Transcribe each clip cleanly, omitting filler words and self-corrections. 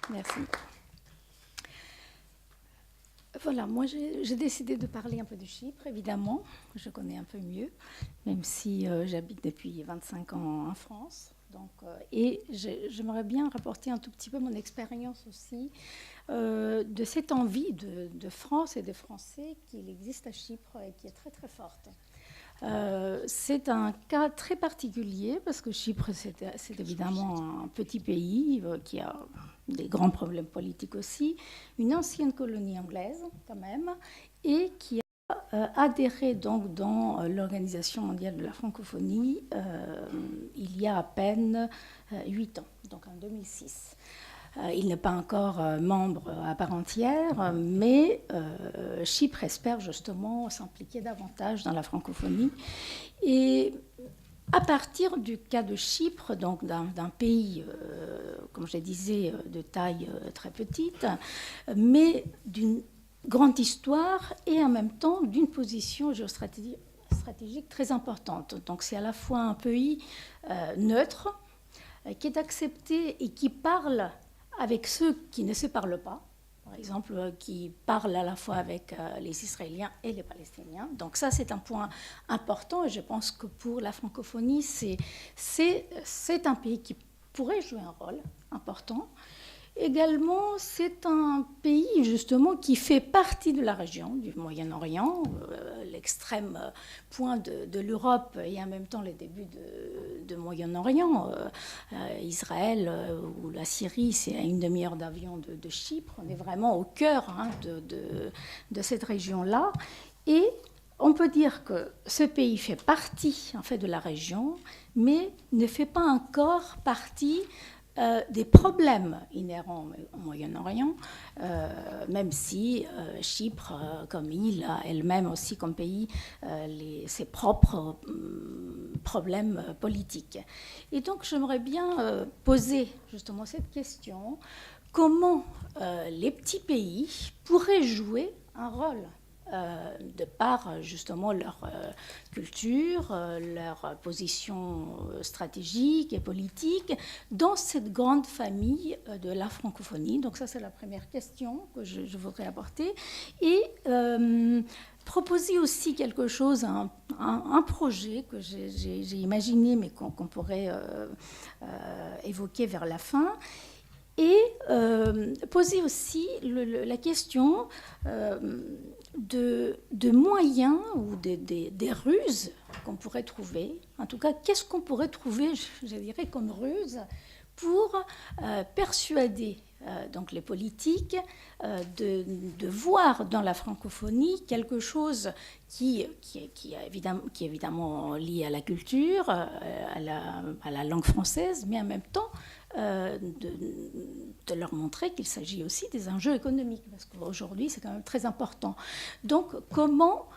Merci. Voilà, moi j'ai décidé de parler un peu de Chypre, évidemment. Je connais un peu mieux, même si j'habite depuis 25 ans en France. Et j'aimerais bien rapporter un tout petit peu mon expérience aussi de cette envie de France et de Français qu'il existe à Chypre et qui est très très forte. C'est un cas très particulier parce que Chypre, c'est évidemment un petit pays qui a des grands problèmes politiques aussi, une ancienne colonie anglaise quand même, et qui a adhéré donc dans l'Organisation mondiale de la francophonie il y a à peine 8 ans, donc en 2006. Il n'est pas encore membre à part entière, mais Chypre espère justement s'impliquer davantage dans la francophonie. Et à partir du cas de Chypre, donc d'un pays, comme je disais, de taille très petite, mais d'une grande histoire et en même temps d'une position géostratégique très importante. Donc c'est à la fois un pays neutre, qui est accepté et qui parle avec ceux qui ne se parlent pas, par exemple, qui parlent à la fois avec les Israéliens et les Palestiniens. Donc ça, c'est un point important et je pense que pour la francophonie, c'est un pays qui pourrait jouer un rôle important. Également, c'est un pays justement qui fait partie de la région du Moyen-Orient, l'extrême point de l'Europe et en même temps les débuts de Moyen-Orient. Israël ou la Syrie, c'est à une demi-heure d'avion de Chypre. On est vraiment au cœur de cette région-là. Et on peut dire que ce pays fait partie en fait de la région, mais ne fait pas encore partie des problèmes inhérents au Moyen-Orient, même si Chypre, comme île, a elle-même aussi comme pays ses propres problèmes politiques. Et donc j'aimerais bien poser justement cette question, comment les petits pays pourraient jouer un rôle de par justement leur culture, leur position stratégique et politique dans cette grande famille de la francophonie. Donc ça, c'est la première question que je voudrais apporter. Et proposer aussi quelque chose, un projet que j'ai imaginé, mais qu'on pourrait évoquer vers la fin. Et poser aussi la question de moyens ou des ruses qu'on pourrait trouver. En tout cas, qu'est-ce qu'on pourrait trouver, je dirais, comme ruse pour persuader donc les politiques de voir dans la francophonie quelque chose qui est évidemment lié à la culture, à la langue française, mais en même temps de leur montrer qu'il s'agit aussi des enjeux économiques, parce qu'aujourd'hui, c'est quand même très important. Donc, comment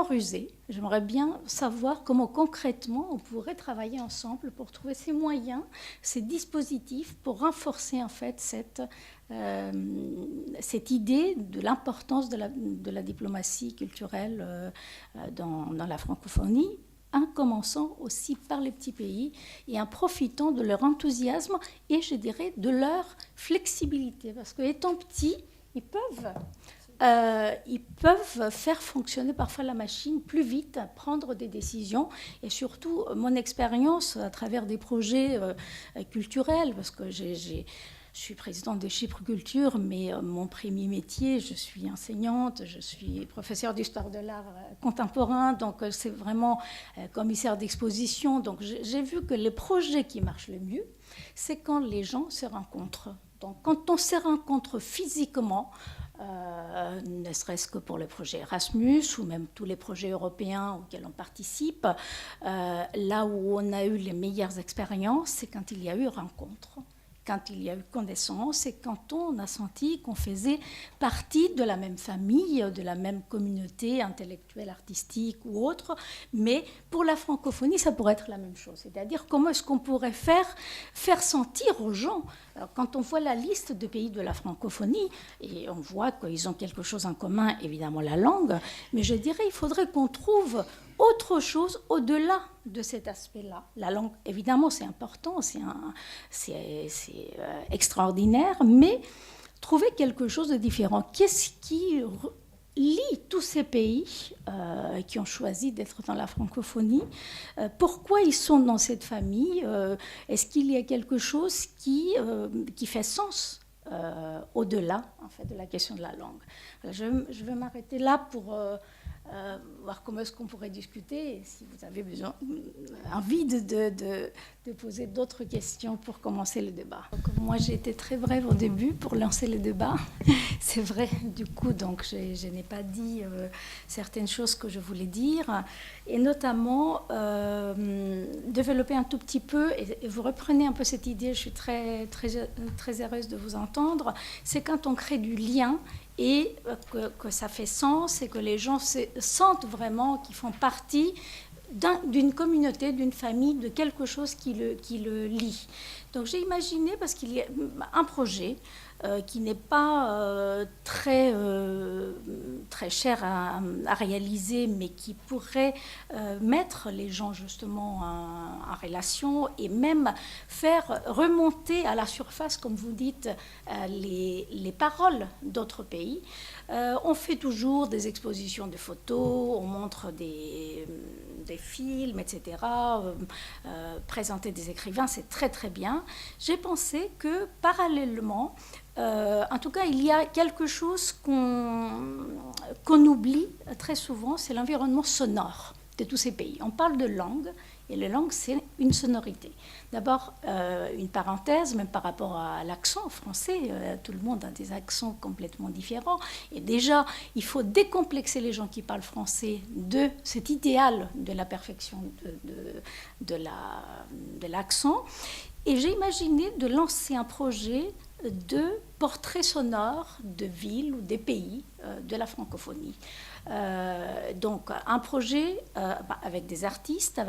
ruser. J'aimerais bien savoir comment concrètement on pourrait travailler ensemble pour trouver ces moyens, ces dispositifs pour renforcer en fait cette idée de l'importance de la diplomatie culturelle dans la francophonie, en commençant aussi par les petits pays et en profitant de leur enthousiasme et, je dirais, de leur flexibilité. Parce qu'étant petits, ils peuvent faire fonctionner parfois la machine plus vite, prendre des décisions. Et surtout, mon expérience à travers des projets culturels, parce que je suis présidente de Chypre Culture, mais mon premier métier, je suis enseignante, je suis professeure d'histoire de l'art contemporain, donc c'est vraiment commissaire d'exposition. Donc j'ai vu que les projets qui marchent le mieux, c'est quand les gens se rencontrent. Donc quand on se rencontre physiquement, ne serait-ce que pour le projet Erasmus ou même tous les projets européens auxquels on participe, là où on a eu les meilleures expériences, c'est quand il y a eu rencontre, quand il y a eu connaissance et quand on a senti qu'on faisait partie de la même famille, de la même communauté intellectuelle, artistique ou autre. Mais pour la francophonie, ça pourrait être la même chose. C'est-à-dire comment est-ce qu'on pourrait faire sentir aux gens. Alors, quand on voit la liste de pays de la francophonie, et on voit qu'ils ont quelque chose en commun, évidemment la langue, mais je dirais qu'il faudrait qu'on trouve autre chose au-delà de cet aspect-là. La langue, évidemment, c'est important, c'est extraordinaire, mais trouver quelque chose de différent. Qu'est-ce qui lie tous ces pays qui ont choisi d'être dans la francophonie? Pourquoi ils sont dans cette famille? Est-ce qu'il y a quelque chose qui fait sens au-delà en fait, de la question de la langue? Je vais m'arrêter là pour voir comment est-ce qu'on pourrait discuter, et si vous avez envie de poser d'autres questions pour commencer le débat. Donc, moi, j'ai été très brève au début pour lancer le débat. C'est vrai, du coup, donc je n'ai pas dit certaines choses que je voulais dire, et notamment développer un tout petit peu, et vous reprenez un peu cette idée, je suis très, très, très heureuse de vous entendre, c'est quand on crée du lien, et que ça fait sens et que les gens sentent vraiment qu'ils font partie d'une communauté, d'une famille, de quelque chose qui le lie. Donc j'ai imaginé, parce qu'il y a un projet qui n'est pas très cher à réaliser, mais qui pourrait mettre les gens justement en relation et même faire remonter à la surface, comme vous dites, les paroles d'autres pays. On fait toujours des expositions de photos, on montre des films, etc. Présenter des écrivains, c'est très très bien. J'ai pensé que parallèlement, en tout cas, il y a quelque chose qu'on oublie très souvent, c'est l'environnement sonore de tous ces pays. On parle de langue, et la langue, c'est une sonorité. D'abord, une parenthèse, même par rapport à l'accent français, tout le monde a des accents complètement différents. Et déjà, il faut décomplexer les gens qui parlent français de cet idéal de la perfection de l'accent. Et j'ai imaginé de lancer un projet de portrait sonore de villes ou des pays de la francophonie. Donc un projet avec des artistes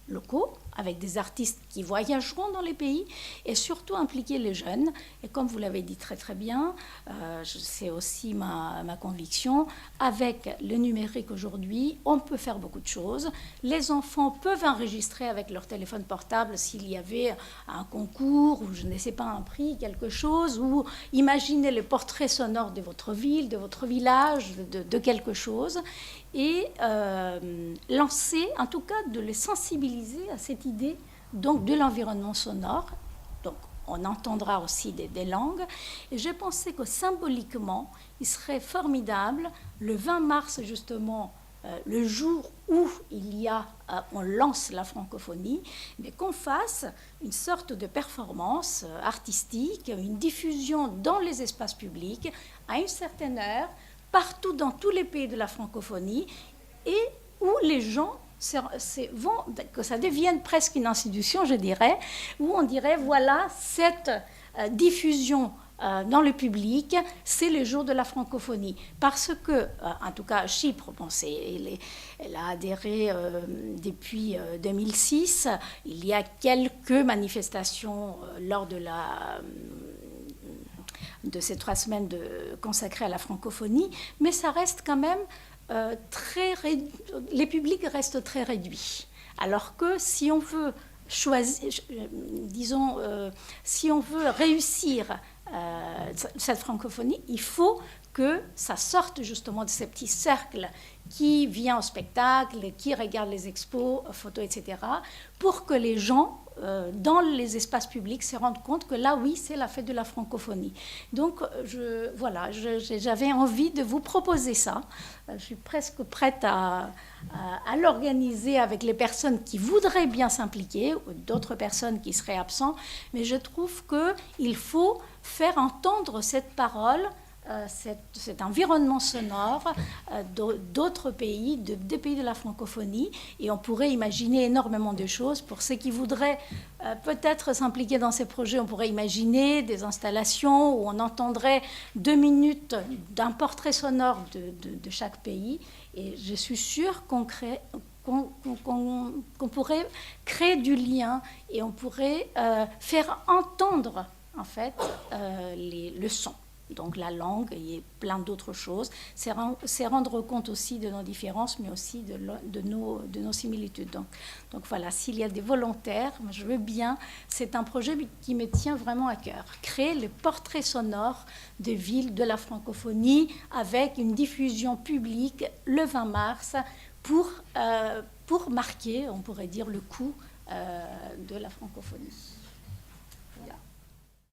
locaux, avec des artistes qui voyageront dans les pays et surtout impliquer les jeunes. Et comme vous l'avez dit très très bien, c'est aussi ma conviction, avec le numérique aujourd'hui, on peut faire beaucoup de choses. Les enfants peuvent enregistrer avec leur téléphone portable s'il y avait un concours ou je ne sais pas un prix, quelque chose, ou imaginer les portraits sonores de votre ville, de votre village, de quelque chose. Et lancer, en tout cas de les sensibiliser à cette idée donc, de l'environnement sonore. Donc on entendra aussi des langues. Et j'ai pensé que symboliquement, il serait formidable, le 20 mars justement, le jour où on lance la francophonie, mais qu'on fasse une sorte de performance artistique, une diffusion dans les espaces publics à une certaine heure, partout dans tous les pays de la francophonie, et où les gens que ça devienne presque une institution, je dirais, où on dirait, voilà, cette diffusion dans le public, c'est le jour de la francophonie. Parce que, en tout cas, Chypre, bon, elle a adhéré depuis 2006. Il y a quelques manifestations lors de ces 3 semaines consacrées à la francophonie, mais ça reste quand même les publics restent très réduits. Alors que si on veut choisir, disons, si on veut réussir cette francophonie, il faut que ça sorte justement de ces petits cercles qui viennent au spectacle, qui regardent les expos, photos, etc., pour que les gens dans les espaces publics se rendent compte que là, oui, c'est la fête de la francophonie. Donc, j'avais envie de vous proposer ça. Je suis presque prête à l'organiser avec les personnes qui voudraient bien s'impliquer, ou d'autres personnes qui seraient absentes, mais je trouve qu'il faut faire entendre cette parole, cet environnement sonore d'autres pays, des pays de la francophonie, et on pourrait imaginer énormément de choses. Pour ceux qui voudraient peut-être s'impliquer dans ces projets, on pourrait imaginer des installations où on entendrait 2 minutes d'un portrait sonore de chaque pays, et je suis sûre qu'on pourrait créer du lien et on pourrait faire entendre en fait le son. donc la langue et plein d'autres choses. C'est rendre compte aussi de nos différences, mais aussi de nos similitudes. Donc voilà, s'il y a des volontaires, je veux bien. C'est un projet qui me tient vraiment à cœur. Créer le portrait sonore de villes de la francophonie avec une diffusion publique le 20 mars pour marquer, on pourrait dire, le coup de la francophonie. Voilà.